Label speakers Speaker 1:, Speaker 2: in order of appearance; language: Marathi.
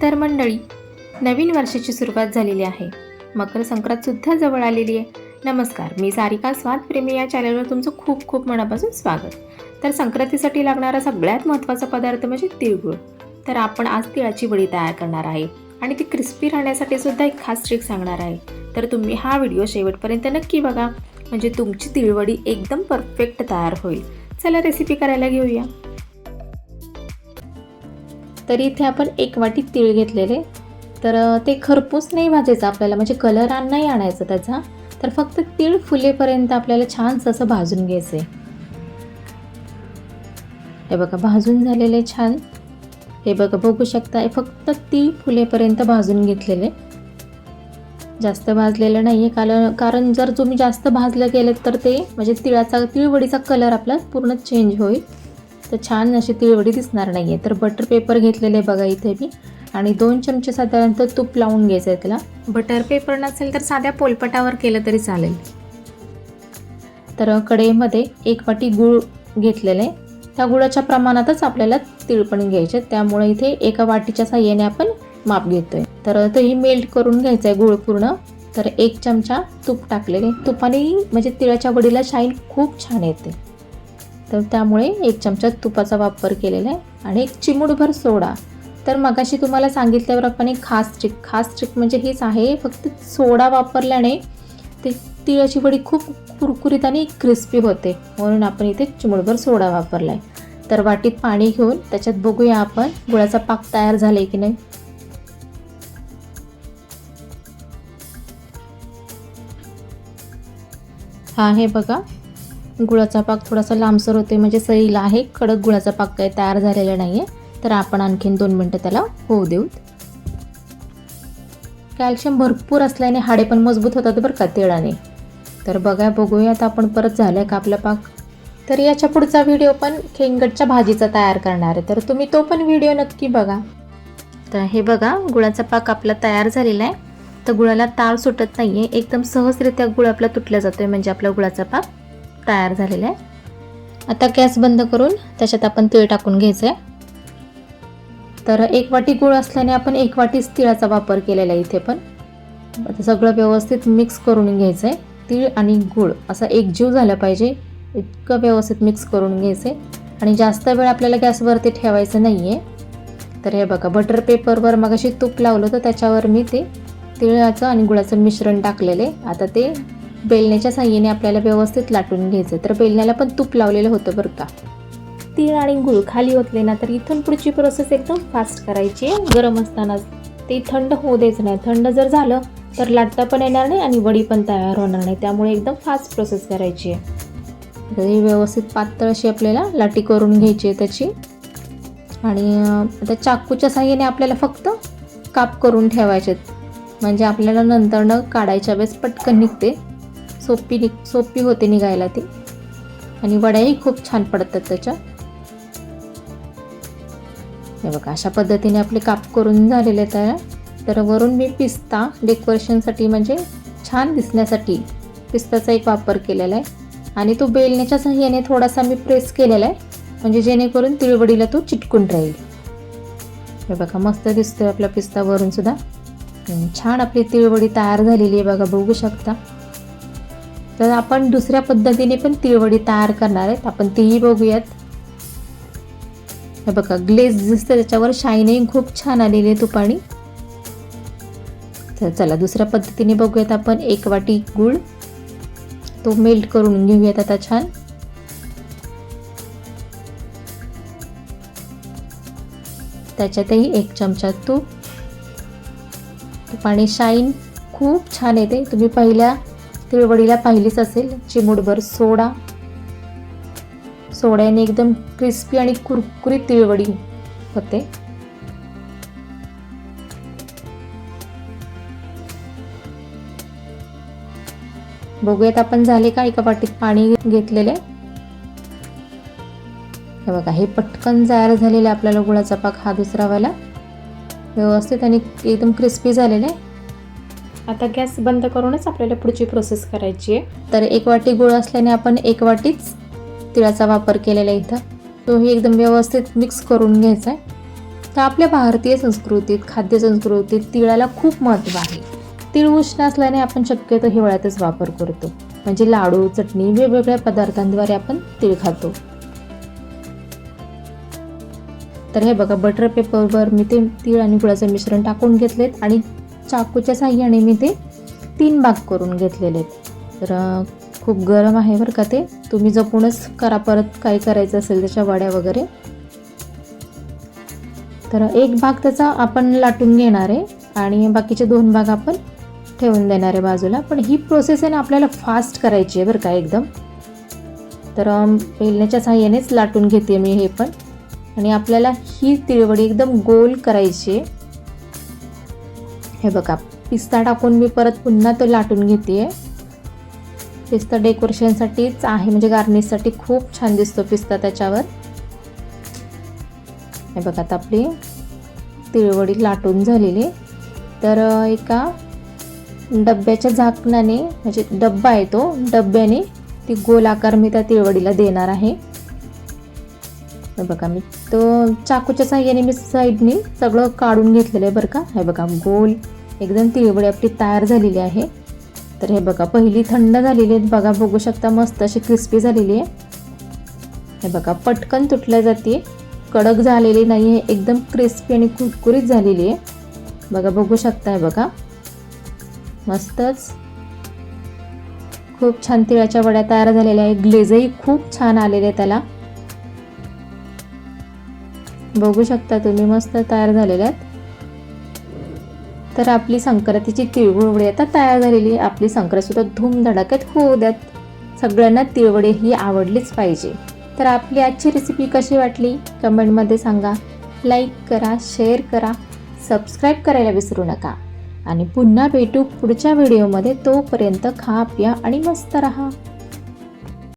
Speaker 1: तर मंडळी, नवीन वर्षाची सुरुवात झालेली आहे. मकर संक्रांत सुद्धा जवळ आलेली आहे. नमस्कार, मी सारिका स्वादप्रेमी या चॅनलवर तुमचं खूप खूप मनापासून स्वागत. तर संक्रांतीसाठी लागणारा सगळ्यात महत्त्वाचा पदार्थ म्हणजे तिळगुळ. तर आपण आज तिळाची वडी तयार करणार आहे आणि ती क्रिस्पी राहण्यासाठी सुद्धा एक खास ट्रिक सांगणार आहे. तर तुम्ही हा व्हिडिओ शेवटपर्यंत नक्की बघा, म्हणजे तुमची तिळवडी एकदम परफेक्ट तयार होईल. चला रेसिपी करायला घेऊया. तर इथे आपण 1 वाटी तीळ घेतलेले. तर ते खरपूस नाही भाजायचं आपल्याला, म्हणजे कलर नाही आणायचा त्याचा. तर फक्त तीळ फुलेपर्यंत आपल्याला छान असं भाजून घ्यायचं आहे. हे बघा भाजून झालेले छान. हे बघा बघू शकता, हे फक्त तीळ फुलेपर्यंत भाजून घेतलेले, जास्त भाजलेलं नाही आहे. कारण जर तुम्ही जास्त भाजलं गेलं तर ते म्हणजे तिळवडीचा कलर आपला पूर्ण चेंज होईल. तर छान अशी तिळवडी दिसणार नाही आहे. तर बटर पेपर घेतलेले बघा इथे मी, आणि 2 चमचे साधारणतः तूप लावून घ्यायचं आहे त्याला. बटर पेपर नसेल तर साध्या पोलपटावर केलं तरी चालेल. तर कढईमध्ये 1 वाटी गूळ घेतलेले. त्या गुळाच्या प्रमाणातच आपल्याला तीळ पण घ्यायचे, त्यामुळे इथे 1 वाटीच्या साह्याने आपण माप घेतोय. तर तेही मेल्ट करून घ्यायचं आहे गूळ पूर्ण. तर 1 चमचा तूप टाकलेले. तुपाने म्हणजे तिळाच्या वडीला शाईन खूप छान येते, तर त्यामुळे 1 चमचा तुपाचा वापर केलेला आहे. आणि 1 चिमूटभर सोडा. तर मगाशी तुम्हाला सांगितल्यावर आपण एक खास ट्रिक म्हणजे हीच आहे, फक्त सोडा वापरल्याने ते तिळाची वडी खूप कुरकुरीत आणि क्रिस्पी होते, म्हणून आपण इथे चिमूटभर सोडा वापरला आहे. तर वाटीत पाणी घेऊन त्याच्यात बघूया आपण गुळाचा पाक तयार झाला आहे की नाही. हा हे बघा, गुळाचा पाक थोडासा लांबसर होते, म्हणजे सैल आहे. कडक गुळाचा पाक काही तयार झालेला नाही आहे. तर आपण आणखीन 2 मिनटं त्याला होऊ देऊ. कॅल्शियम भरपूर असल्याने हाडे पण मजबूत होतात बरं का तिळाने. तर बघूयात आपण परत झालं का आपला पाक. तर याच्या पुढचा व्हिडिओ पण खेंगटच्या भाजीचा तयार करणार आहे, तर तुम्ही तो पण व्हिडिओ नक्की बघा. तर हे बघा, गुळाचा पाक आपला तयार झालेला आहे. तर गुळाला ताळ सुटत नाही आहे, एकदम सहजरित्या गुळ आपला तुटला जातो आहे, म्हणजे आपला गुळाचा पाक तयार झालेला आहे. आता गॅस बंद करून त्याच्यात आपण तीळ टाकून घ्यायचं आहे. तर 1 वाटी गूळ असल्याने आपण 1 वाटीच तिळाचा वापर केलेला आहे इथे पण. आता सगळं व्यवस्थित मिक्स करून घ्यायचं आहे. तीळ आणि गूळ असा एकजीव झाला पाहिजे, इतकं व्यवस्थित मिक्स करून घ्यायचं आहे. आणि जास्त वेळ आपल्याला गॅसवरती ठेवायचं नाही आहे. तर हे बघा, बटर पेपरवर मगाशी तूप लावलं तर त्याच्यावर मी ते तिळाचं आणि गुळाचं मिश्रण टाकलेले. आता ते बेलण्याच्या साह्याने आपल्याला व्यवस्थित लाटून घ्यायचं. तर बेलण्याला पण तूप लावलेलं होतं बरं का. तीळ आणि गूळ खाली ओतले ना, तर इथून पुढची प्रोसेस एकदम फास्ट करायची आहे. गरम असतानाच ते थंड होऊ द्यायचं नाही. थंड जर झालं तर लाटता पण येणार नाही आणि वडी पण तयार होणार नाही, त्यामुळे एकदम फास्ट प्रोसेस करायची आहे. तरी व्यवस्थित पातळ अशी आपल्याला लाटी करून घ्यायची आहे त्याची. आणि आता चाकूच्या साह्याने आपल्याला फक्त काप करून ठेवायचे, म्हणजे आपल्याला नंतर काढायच्या वेळेस पटकन निघते, सोपी होते निघायला ती. आणि वड्याही खूप छान पडतात त्याच्या. हे बघा, अशा पद्धतीने आपले काप करून झालेले तयार. तर वरून मी पिस्ता डेकोरेशनसाठी, म्हणजे छान दिसण्यासाठी पिस्ताचा एक वापर केलेला आहे. आणि तो बेलण्याच्या साह्याने थोडासा मी प्रेस केलेला आहे, म्हणजे जेणेकरून तिळवडीला तो चिटकून राहील. हे बघा, मस्त दिसतोय आपला पिस्ता वरून सुद्धा. छान आपली तिळवडी तयार झालेली आहे बघा, बघू शकता. तर आपण दुसऱ्या पद्धतीने पण तिळवडी तयार करणार आहेत, आपण तीही बघूयात. हे बघा, ग्लेज दिसतं त्याच्यावर, शायनिंग खूप छान आलेली आहे तुपाणी. तर चला दुसऱ्या पद्धतीने बघूयात आपण. 1 वाटी गूळ तो मेल्ट करून घेऊयात आता छान. त्याच्यातही 1 चमचा तूप. तुपाणी शाईन खूप छान येते, तुम्ही पहिल्या तिळवडीला पाहिलीच असेल. चिमूटभर सोडा. सोड्याने एकदम क्रिस्पी आणि कुरकुरीत तिळवडी होते. बघूयात आपण झाले का. 1 वाटीत पाणी घेतलेले. हे बघा, हे पटकन तयार झालेला आपल्याला गुळाचा पाक हा दुसरावाला, व्यवस्थित आणि एकदम क्रिस्पी झालेला आहे. आता गॅस बंद करूनच आपल्याला पुढची प्रोसेस करायची आहे. तर 1 वाटी गूळ असल्याने आपण 1 वाटीच तिळाचा वापर केलेला आहे इथं. तोही एकदम व्यवस्थित मिक्स करून घ्यायचा आहे. तर आपल्या भारतीय संस्कृतीत, खाद्य संस्कृतीत तिळाला खूप महत्त्व आहे. तीळ उष्ण असल्याने आपण शक्यतो हिवाळ्यातच वापर करतो. म्हणजे लाडू, चटणी, वेगवेगळ्या पदार्थांद्वारे आपण तीळ खातो. तर हे बघा, बटर पेपरवर मी ते तीळ आणि गुळाचं मिश्रण टाकून घेतलेत आणि चाकूच्या साहाय्याने मी ते 3 भाग करून घेतलेले आहेत. तर खूप गरम आहे बरं का ते, तुम्ही जपूनच करा परत काय करायचं असेल त्याच्या वड्या वगैरे. तर एक भाग त्याचा आपण लाटून घेणार आहे आणि बाकीचे 2 भाग आपण ठेवून देणार आहे बाजूला. पण ही प्रोसेस आहे ना आपल्याला फास्ट करायची आहे बरं का एकदम. तर पेलण्याच्या साहाय्यानेच लाटून घेते मी हे पण. आणि आपल्याला ही तिळवडी एकदम गोल करायची आहे. हे बघा, पिस्ता टाकून मी परत पुन्हा तो लाटून घेते. पिस्ता डेकोरेशनसाठीच आहे, म्हणजे गार्निशसाठी खूप छान दिसतो पिस्ता त्याच्यावर. हे बघा, आता आपली तिळवडी लाटून झालेली. तर एका डब्याच्या झाकणाने, म्हणजे डब्बा आहे तो, डब्याने ती गोल आकार मी त्या तिळवडीला देणार आहे. हे बघा, मी तो चाकूच्या साहाय्याने मी साईडने सगळं काढून घेतलेलं आहे बरं का. हे बघा, गोल एकदम तिळवडी आपली तयार झालेली आहे. तर हे बघा, पहिली थंड झालेली आहे बघा, बघू शकता मस्त अशी क्रिस्पी झालेली आहे. हे बघा, पटकन तुटल्या जाते, कडक झालेली नाही आहे, एकदम क्रिस्पी आणि कुरकुरीत झालेली आहे बघा, बघू शकता. हे बघा, मस्तच खूप छान तिळाच्या वड्या तयार झालेल्या आहे. ग्लेजही खूप छान आलेले आहे त्याला, बघू शकता तुम्ही, मस्त तयार झालेल्या आहेत. तर आपली संक्रांतीची तिळगुळ वडी आता तयार झालेली आहे. आपली संक्रांतसुद्धा धूमधडाक्यात होऊ द्यात. सगळ्यांना तिळवडी ही आवडलीच पाहिजे. तर आपली आजची रेसिपी कशी वाटली कमेंटमध्ये सांगा. लाईक करा, शेअर करा, सबस्क्राईब करायला विसरू नका. आणि पुन्हा भेटू पुढच्या व्हिडिओमध्ये. तोपर्यंत खा, प्या आणि मस्त रहा.